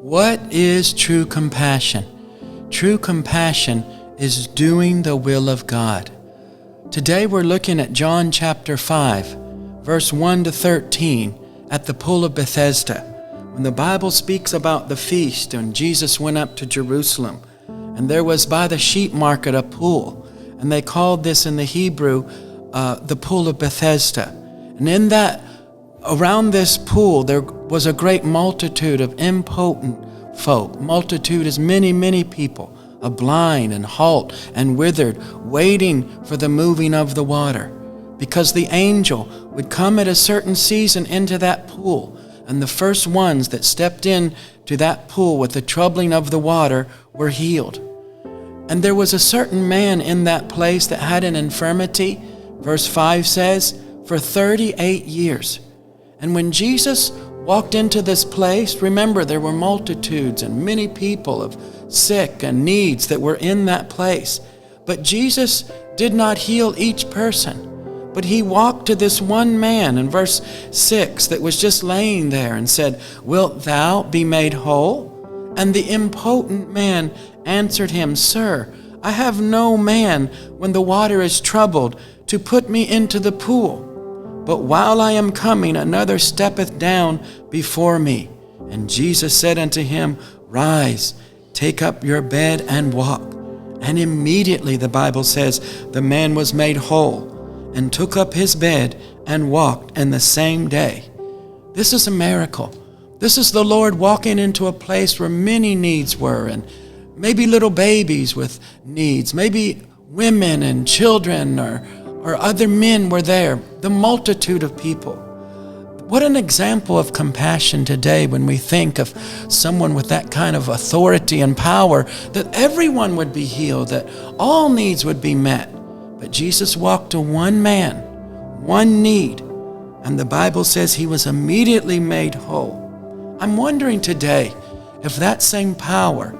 What is true compassion? True compassion is doing the will of God. Today we're looking at John chapter 5, verse 1 to 13 at the Pool of Bethesda. When the Bible speaks about the feast and Jesus went up to Jerusalem, and there was by the sheep market a pool, and they called this in the Hebrew the Pool of Bethesda. And in that, around this pool, there was a great multitude of impotent folk. Multitude is many, many people, blind and halt and withered, waiting for the moving of the water. Because the angel would come at a certain season into that pool, and the first ones that stepped in to that pool with the troubling of the water were healed. And there was a certain man in that place that had an infirmity, verse 5 says, for 38 years. And when Jesus walked into this place, remember there were multitudes and many people of sick and needs that were in that place. But Jesus did not heal each person, but he walked to this one man in verse 6 that was just laying there and said, "Wilt thou be made whole?" And the impotent man answered him, "Sir, I have no man when the water is troubled to put me into the pool. But while I am coming, another steppeth down before me." And Jesus said unto him, "Rise, take up your bed and walk." And immediately, the Bible says, the man was made whole and took up his bed and walked in the same day. This is a miracle. This is the Lord walking into a place where many needs were, and maybe little babies with needs, maybe women and children or other men were there, the multitude of people. What an example of compassion today when we think of someone with that kind of authority and power, that everyone would be healed, that all needs would be met. But Jesus walked to one man, one need, and the Bible says he was immediately made whole. I'm wondering today if that same power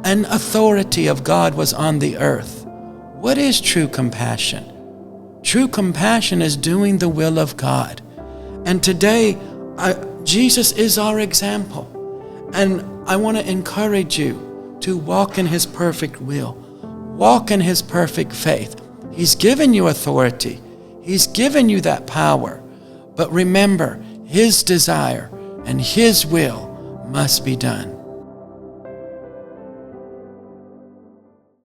and authority of God was on the earth. What is true compassion? True compassion is doing the will of God. And today, Jesus is our example. And I want to encourage you to walk in his perfect will. Walk in his perfect faith. He's given you authority. He's given you that power. But remember, his desire and his will must be done.